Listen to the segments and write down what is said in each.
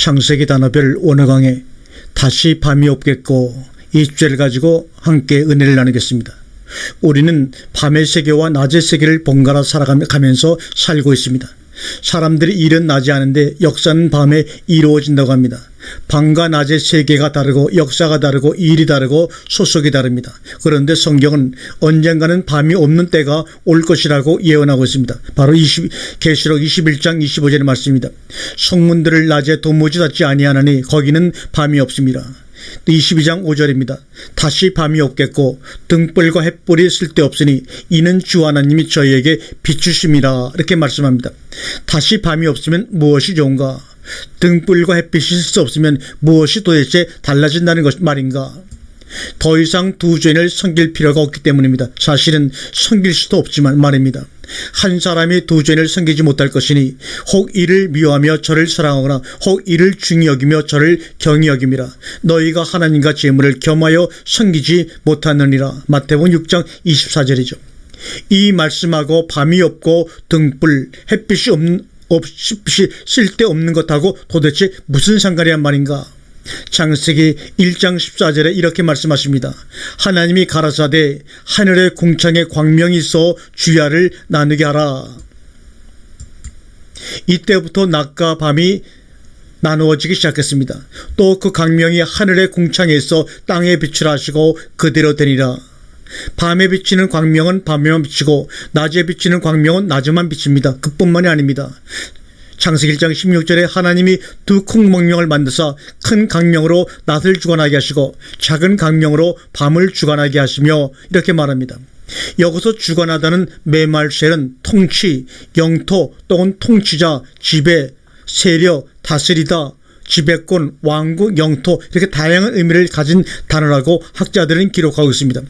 창세기 단어별 원어강에 다시 밤이 없겠고 이 주제를 가지고 함께 은혜를 나누겠습니다. 우리는 밤의 세계와 낮의 세계를 번갈아 살아가면서 살고 있습니다. 사람들이 일은 낮에 하는데 역사는 밤에 이루어진다고 합니다. 밤과 낮의 세계가 다르고 역사가 다르고 일이 다르고 소속이 다릅니다. 그런데 성경은 언젠가는 밤이 없는 때가 올 것이라고 예언하고 있습니다. 바로 계시록 21장 25절의 말씀입니다. 성문들을 낮에 도무지 닫지 아니하나니 거기는 밤이 없습니다. 22장 5절입니다. 다시 밤이 없겠고 등불과 햇불이 쓸데없으니 이는 주 하나님이 저희에게 비추심이라 이렇게 말씀합니다. 다시 밤이 없으면 무엇이 좋은가? 등불과 햇빛이 쓸 수 없으면 무엇이 도대체 달라진다는 말인가? 더 이상 두 주인을 섬길 필요가 없기 때문입니다. 사실은 섬길 수도 없지만 말입니다. 한 사람이 두 주인을 섬기지 못할 것이니 혹 이를 미워하며 저를 사랑하거나 혹 이를 중히 여기며 저를 경히 여김이라. 너희가 하나님과 재물을 겸하여 섬기지 못하느니라. 마태복음 6장 24절이죠. 이 말씀하고 밤이 없고 등불, 햇빛이 쓸데없는 것하고 도대체 무슨 상관이란 말인가? 창세기 1장 14절에 이렇게 말씀하십니다. 하나님이 가라사대 하늘의 궁창에 광명이 있어 주야를 나누게 하라. 이때부터 낮과 밤이 나누어지기 시작했습니다. 또 그 광명이 하늘의 궁창에 있어 땅에 비추라 하시고 그대로 되니라. 밤에 비치는 광명은 밤에만 비치고 낮에 비치는 광명은 낮에만 비칩니다. 그뿐만이 아닙니다. 창세기 1장 16절에 하나님이 두 큰 광명을 만드사 큰 광명으로 낮을 주관하게 하시고 작은 광명으로 밤을 주관하게 하시며 이렇게 말합니다. 여기서 주관하다는 매말셀은 통치, 영토 또는 통치자, 지배, 세력, 다스리다, 지배권, 왕국, 영토 이렇게 다양한 의미를 가진 단어라고 학자들은 기록하고 있습니다.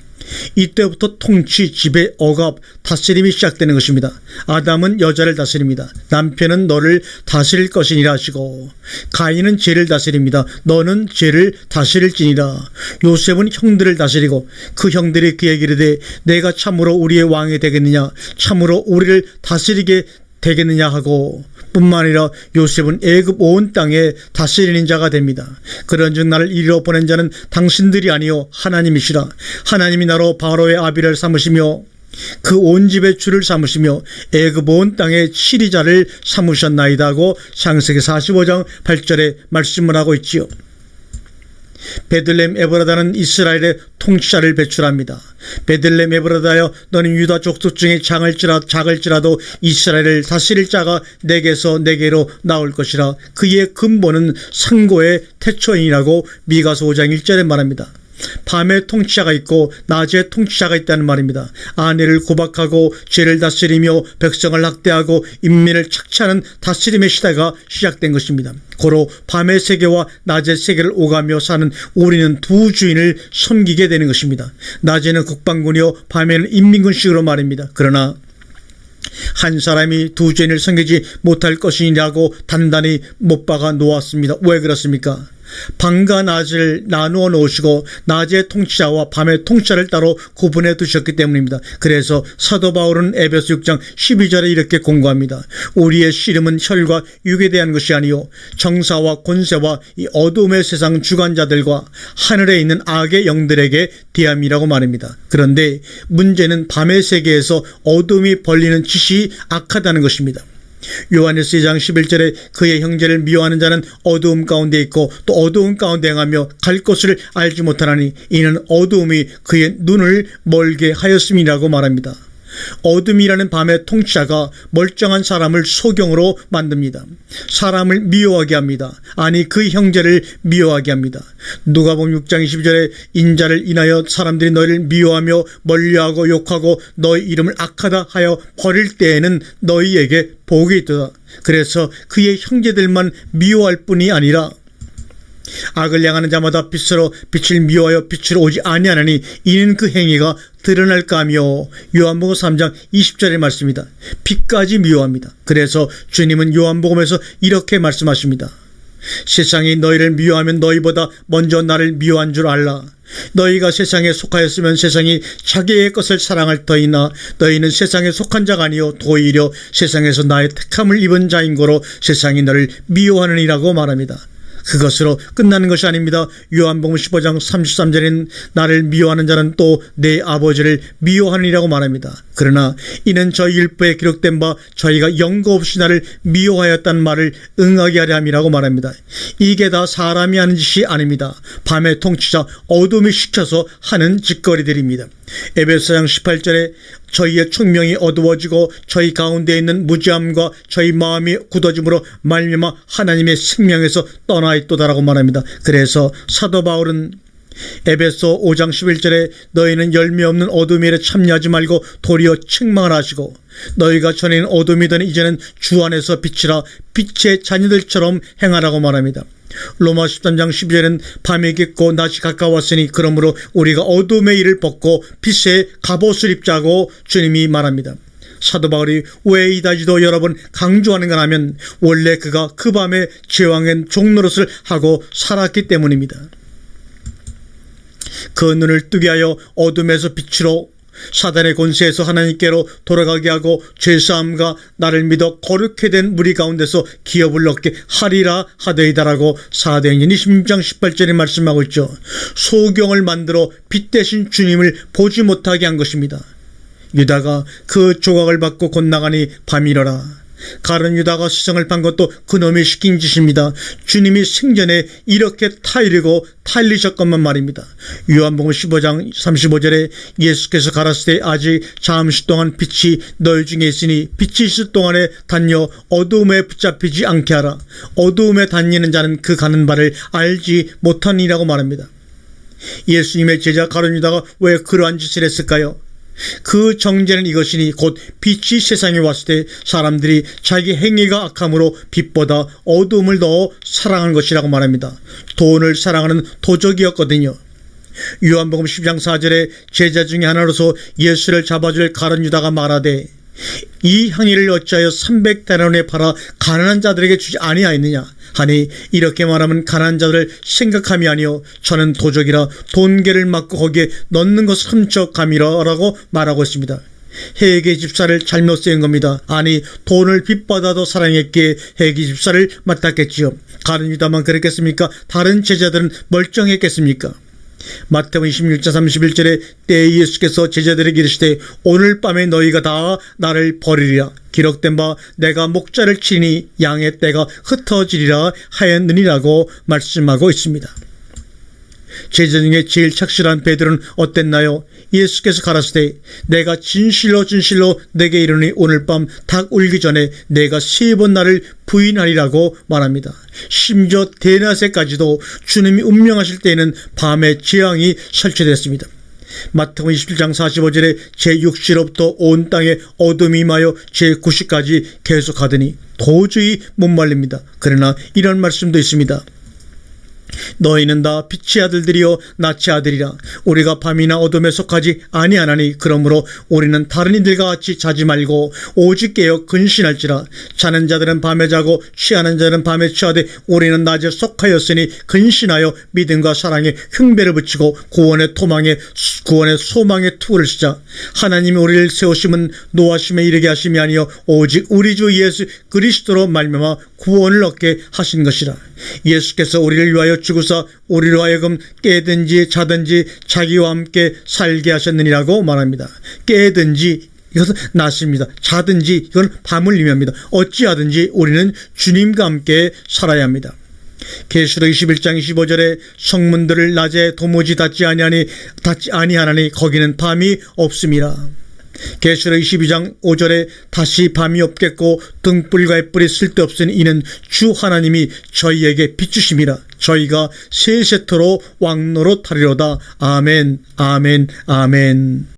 이때부터 통치, 지배, 억압, 다스림이 시작되는 것입니다. 아담은 여자를 다스립니다. 남편은 너를 다스릴 것이니라 하시고 가인은 죄를 다스립니다. 너는 죄를 다스릴지니라. 요셉은 형들을 다스리고 그 형들이 그에게 이르되 내가 참으로 우리의 왕이 되겠느냐 참으로 우리를 다스리게 되겠느냐 하고 뿐만 아니라 요셉은 애굽 온 땅에 다스리는 자가 됩니다. 그런즉 나를 이리로 보낸 자는 당신들이 아니요 하나님이시라. 하나님이 나로 바로의 아비를 삼으시며 그 온 집의 주를 삼으시며 애굽 온 땅의 치리자를 삼으셨나이다 하고 창세기 45장 8절에 말씀을 하고 있지요. 베들레헴 에브라다는 이스라엘의 통치자를 배출합니다. 베들레헴 에브라다여 너는 유다 족속 중에 작을지라도 이스라엘을 다스릴 자가 내게서 내게로 나올 것이라. 그의 근본은 상고의 태초인이라고 미가서 5장 1절에 말합니다. 밤에 통치자가 있고 낮에 통치자가 있다는 말입니다. 아내를 고박하고 죄를 다스리며 백성을 학대하고 인민을 착취하는 다스림의 시대가 시작된 것입니다. 고로 밤의 세계와 낮의 세계를 오가며 사는 우리는 두 주인을 섬기게 되는 것입니다. 낮에는 국방군이요 밤에는 인민군식으로 말입니다. 그러나 한 사람이 두 주인을 섬기지 못할 것이라고 단단히 못 박아 놓았습니다. 왜 그렇습니까? 밤과 낮을 나누어 놓으시고 낮의 통치자와 밤의 통치자를 따로 구분해 두셨기 때문입니다. 그래서 사도 바울은 에베소 6장 12절에 이렇게 공고합니다. 우리의 씨름은 혈과 육에 대한 것이 아니요 정사와 권세와 이 어둠의 세상 주관자들과 하늘에 있는 악의 영들에게 대함이라고 말합니다. 그런데 문제는 밤의 세계에서 어둠이 벌리는 짓이 악하다는 것입니다. 요한일서 2장 11절에 그의 형제를 미워하는 자는 어두움 가운데 있고 또 어두움 가운데 행하며 갈 곳을 알지 못하나니 이는 어두움이 그의 눈을 멀게 하였음이라고 말합니다. 어둠이라는 밤의 통치자가 멀쩡한 사람을 소경으로 만듭니다. 사람을 미워하게 합니다. 아니 그 형제를 미워하게 합니다. 누가복음 6장 22절에 인자를 인하여 사람들이 너희를 미워하며 멀리하고 욕하고 너희 이름을 악하다 하여 버릴 때에는 너희에게 복이 있도다. 그래서 그의 형제들만 미워할 뿐이 아니라 악을 향하는 자마다 빛을 미워하여 빛으로 오지 아니하나니 이는 그 행위가 드러날까 하며 요한복음 3장 20절의 말씀입니다. 빛까지 미워합니다. 그래서 주님은 요한복음에서 이렇게 말씀하십니다. 세상이 너희를 미워하면 너희보다 먼저 나를 미워한 줄 알라. 너희가 세상에 속하였으면 세상이 자기의 것을 사랑할 터이나 너희는 세상에 속한 자가 아니요 오히려 세상에서 나의 택함을 입은 자인 거로 세상이 너를 미워하느니라고 말합니다. 그것으로 끝나는 것이 아닙니다. 요한복음 15장 33절에는 나를 미워하는 자는 또 내 아버지를 미워하느니라고 말합니다. 그러나 이는 저희 율법에 기록된 바 저희가 영거 없이 나를 미워하였다는 말을 응하게 하려 함이라고 말합니다. 이게 다 사람이 하는 짓이 아닙니다. 밤의 통치자 어둠이 시켜서 하는 짓거리들입니다. 에베소서 18절에 저희의 총명이 어두워지고 저희 가운데 있는 무지함과 저희 마음이 굳어짐으로 말미암아 하나님의 생명에서 떠나 있도다라고 말합니다. 그래서 사도 바울은 에베소 5장 11절에 너희는 열매 없는 어둠의 일에 참여하지 말고 도리어 책망을 하시고 너희가 전에는 어둠이더니 이제는 주 안에서 빛이라 빛의 자녀들처럼 행하라고 말합니다. 로마 13장 12절에는 밤이 깊고 낮이 가까웠으니 그러므로 우리가 어둠의 일을 벗고 빛의 갑옷을 입자고 주님이 말합니다. 사도 바울이 왜 이다지도 여러 번 강조하는가 하면 원래 그가 그 밤에 제왕의 종노릇을 하고 살았기 때문입니다. 그 눈을 뜨게 하여 어둠에서 빛으로 사단의 권세에서 하나님께로 돌아가게 하고 죄사함과 나를 믿어 거룩해 된 무리 가운데서 기업을 얻게 하리라 하되이다라고 사도행전 26장 18절에 말씀하고 있죠. 소경을 만들어 빛 대신 주님을 보지 못하게 한 것입니다. 유다가 그 조각을 받고 곧 나가니 밤이러라. 가룟 유다가 스승을 판 것도 그놈이 시킨 짓입니다. 주님이 생전에 이렇게 타이르고 탈리셨건만 말입니다. 요한복음 15장 35절에 예수께서 가라사대 아직 잠시 동안 빛이 너희 중에 있으니 빛이 있을 동안에 다녀 어두움에 붙잡히지 않게 하라. 어두움에 다니는 자는 그 가는 바를 알지 못하니라고 말합니다. 예수님의 제자 가룟 유다가 왜 그러한 짓을 했을까요? 그 정죄는 이것이니 곧 빛이 세상에 왔을 때 사람들이 자기 행위가 악함으로 빛보다 어두움을 더 사랑한 것이라고 말합니다. 돈을 사랑하는 도적이었거든요. 요한복음 10장 4절에 제자 중에 하나로서 예수를 잡아줄 가룟 유다가 말하되 이 향유를 어찌하여 300데나리온에 팔아 가난한 자들에게 주지 아니하였느냐 하니 이렇게 말하면 가난한 자들을 생각함이 아니요 저는 도적이라 돈계를 막고 거기에 넣는 것을 훔쳐감이라 라고 말하고 있습니다. 헤게 집사를 잘못 세운 겁니다. 아니 돈을 빚받아도 사랑했기에 헤게 집사를 맡았겠지요. 가룟 유다만 그랬겠습니까? 다른 제자들은 멀쩡했겠습니까? 마태복음 26장 31절에 때에 예수께서 제자들에게 이르시되 오늘 밤에 너희가 다 나를 버리리라. 기록된 바 내가 목자를 치니 양의 떼가 흩어지리라 하였느니라고 말씀하고 있습니다. 제자 중에 제일 착실한 베드로는 어땠나요? 예수께서 가라사대 내가 진실로 진실로 내게 이르니 오늘 밤 닭 울기 전에 내가 3번 나를 부인하리라고 말합니다. 심지어 대낮에까지도 주님이 운명하실 때에는 밤에 재앙이 설치됐습니다. 마태복음 27장 45절에 제6시로부터 온 땅에 어둠이 임하여 제9시까지 계속하더니 도저히 못 말립니다. 그러나 이런 말씀도 있습니다. 너희는 다 빛의 아들들이요 낫의 아들이라. 우리가 밤이나 어둠에 속하지 아니하나니 그러므로 우리는 다른 이들과 같이 자지 말고 오직 깨어 근신할지라. 자는 자들은 밤에 자고 취하는 자들은 밤에 취하되 우리는 낮에 속하였으니 근신하여 믿음과 사랑에 흉배를 붙이고 구원의 소망에 투구를 쓰자. 하나님이 우리를 세우심은 노하심에 이르게 하심이 아니요 오직 우리 주 예수 그리스도로 말미암아 구원을 얻게 하신 것이라. 예수께서 우리를 위하여 죽으사 우리로 하여금 깨든지 자든지 자기와 함께 살게 하셨느니라고 말합니다. 깨든지 이것은 낮입니다. 자든지 이건 밤을 의미합니다. 어찌하든지 우리는 주님과 함께 살아야 합니다. 계시록 21장 25절에 성문들을 낮에 도무지 닫지 아니하나니 거기는 밤이 없음이라. 계시록 22장 5절에 다시 밤이 없겠고 등불과 햇불이 쓸데없으니 이는 주 하나님이 저희에게 비추심이라. 저희가 세세토록 왕노릇하리로다. 아멘 아멘 아멘.